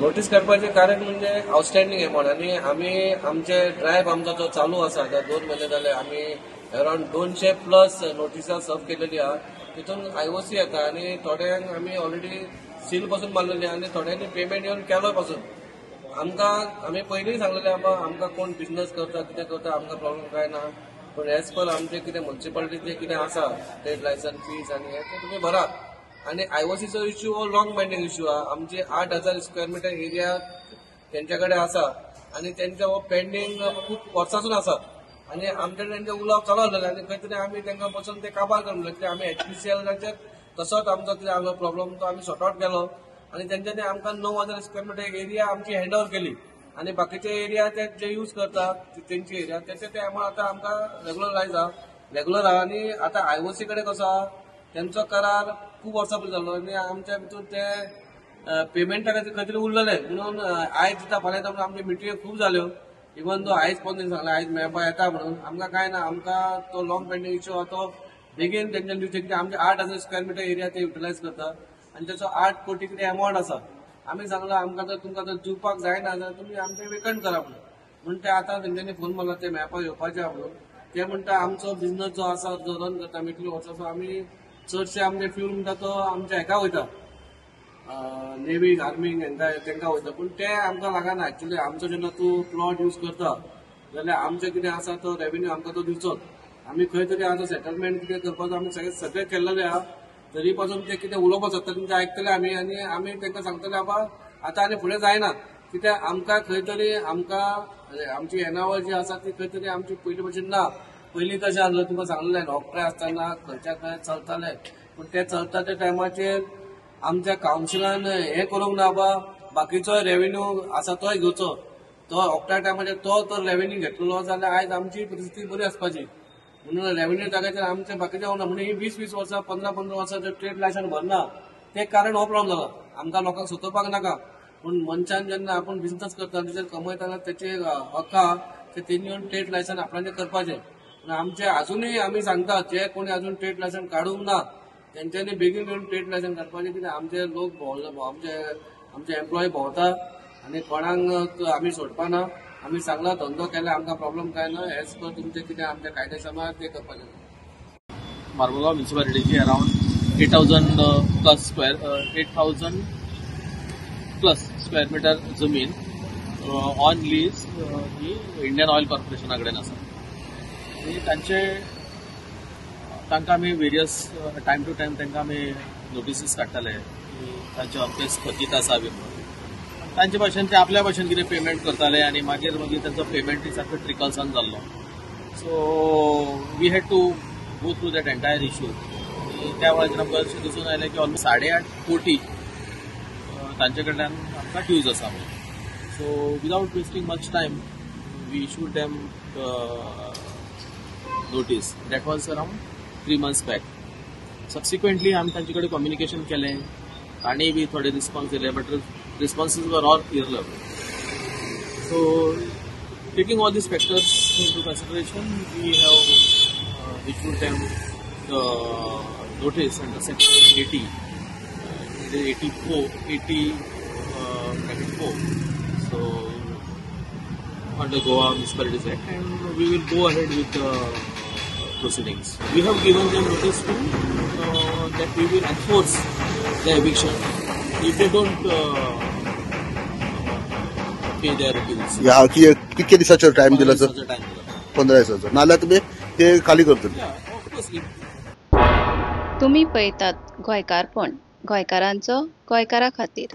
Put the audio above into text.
Notice करपाचें कारण म्हणजे आउटस्टँडिंग अमाउंट आणि आम्ही आमचे ड्रायव्ह आमचो जो चालू आसा आता 2 महिने जाले आम्ही अराउंड 200+ नोटिसा सर्व केलेली आहा. तितून IOC येता आणि थोड्यांक आम्ही ऑलरेडी सील पासून मारलेली आणि थोड्यांनी पेमेंट येऊन केलो पासून. आम्ही पयलीं सांगलेले आमकां कोण बिझनेस करता कितें करता आमकां प्रॉब्लेम काय ना, पण एज पर आमचे कितें म्युन्सिपालिटीचे कितें आसा ट्रेड लायसन्स फीज आणि हे ते तुमी भरात. आणि IOCचो इश्यू हो लॉंग पेंडिंग इश्यू आहा. आमची 8,000 स्क्वेअर मीटर एरिया त्यांच्याकडे आसा आणि त्यांचा हो पेंडिंग खूप वर्सांसून आसा आणि आमचे त्यांचे उलोवप चालू आसलेले आणि खंय तरी आमी तांकां बसून ते काबार करून म्हणले आमी HPCLाचेर तसोच आमचो कितें आसलो प्रॉब्लेम तो आमी सॉर्ट आउट केलो आणि त्यांच्यानी आमकां 9,000 स्क्वेअर मीटर एरिया आमची हँड ओव्हर केली आणि बाकीचे एरिया ते जे यूज करतात त्यांची एरिया त्याचे ते अमाउंट आता आमकां रेग्युलर आहा आणि आता IOC कडे कसो आहा त्यांचो करार खूप वर्सां पयलीं जाल्लो आणि आमच्या भितर ते पेमेंटा खातीर खंय तरी उरलेले म्हणून आयज दिता फाल्यां येता म्हणून आमच्यो मिटिंग्यो खूप जाल्यो. इवन तो आयज पसून सांगला आयज मेळपा येता म्हणून आमकां काय ना आमकां तो लॉंग पेंडिंग इश्यू आहा तो बेगीन तेंच्यानी दिवचे कितें आमचे 8,000 स्क्वेअर मीटर एरिया ते युटिलायज करता आणि त्याचो 8 कोटी कितें अमाउंट आसा. आमी सांगला आमकां जर तुमकां जर दिवपाक जायना जाल्यार तुमी आमचे वेकंट करा म्हणून ते आतां तेंच्यांनी फोन मारला ते मेळपाक येवपाचे आहा म्हणून. ते म्हणटा आमचो बिझनस जो आसा जो रन करता आमी इतली वर्सां आमी चडशे आमचे फ्यूल म्हणटा तो आमच्या हेका वयता नेव्हीक आर्मीक तांकां वयता पण ते आमकां लागना. एक्चुअली आमचो जेन्ना तूं प्लॉट यूज करता जाल्यार आमचें कितें आसा तो रेव्हेन्यू आमकां तो दिवचोच. आमी खंय तरी आतां सेटलमेंट कितें करपाचो आमी सगळे केल्लेले आहा. तरी पासून ते कितें उलोवपाक सोदता तेंचे आयकतले आमी आनी आमी तांकां सांगतले आतां आनी फुडें जायना कित्याक आमकां खंय तरी आमची येणावळ जी आसा ती खंय तरी आमची पयलीं भशेन ना. पयलीं कशें आसलें तुमकां सांगलें नोकरे आसतना खंयच्या खंय चलताले पूण ते चलता त्या टायमाचेर आमच्या कावन्सिलान हें करूंक ना बाकीचो रेव्हेन्यू आसा तोय घेवचो. तो ऑक्टा टायमाचेर तो तर रेव्हेन्यू घेतलेलो जाल्यार आयज आमची परिस्थिती बरी आसपाची म्हणून रेव्हेन्यू जाग्याचेर आमचे बाकीचे उरना म्हणून ही 20-20 वर्सां 15-15 वर्सां जर ट्रेड लायसन्स भरना ते कारण हो प्रॉब्लेम जाला. आमकां लोकांक सुतोवपाक नाका पूण मनशान जेन्ना आपूण बिझनस करता तेचेर कमयता तेचे हक्क आहा ते तेणी येवन ट्रेड लायसन्स आपल्याचें करपाचें. आमचे अजूनही आमी सांगता जे कोणी अजून ट्रेड लायसन्स काढूंक ना तेंच्यांनी बेगीन येवन ट्रेड लायसन्स काडपाचें कित्याक आमचे लोक आमचे एम्प्लॉय भोंवता आनी कोणाक आमी सोडपाना. आमी सांगला धंदो केल्यार आमकां प्रॉब्लेम काय ना एज पर तुमचे कितें आमचे कायदे समान ते करपाचें. मार्मुगांव म्युन्सिपालिटीची अराउंड 8,000+ स्क्वेअर मीटर जमीन ऑन लीज ही इंडियन ऑयल कॉर्पोरेशना कडेन आसा. तांकां आमी वेरियस टायम टू टायम तांकां आमी नोटिसीस काडटाले की तांचे अमके स्थगीत आसा बी म्हणून. तांचे भाशेन ते आपल्या भाशेन कितें पेमेंट करताले आनी मागीर तांचो पेमेंट सारको ट्रिकल्सान जाल्लो. So we had to go through that entire issue. त्या वेळाचेर आमकां अशें दिसून आयलें की ऑलमोस्ट 8.5 कोटी तांचे कडल्यान आमकां ड्यूज आसा म्हणून. So without wasting much time we issued them notice. That was around 3 months back. Subsequently, आम्ही तांचे कडेन कम्युनिकेशन केलें तांणी बी थोडे रिस्पॉन्स दिले but responses were all irrelevant. So taking all these factors into consideration, we have issued them the notice under section 80, 80(4) so under Goa Municipalities Act, and we will go ahead with the proceedings. We have given them notice to that we will enforce the eviction if they don't pay their bills. या किती दिवसाचा time दिला sir? 15 दिवसाचा. नाल्यार तुम्ही ते खाली करतले. तुम्ही पळयतात गोंयकारपण, गोंयकारांचो गोंयकारा खातीर.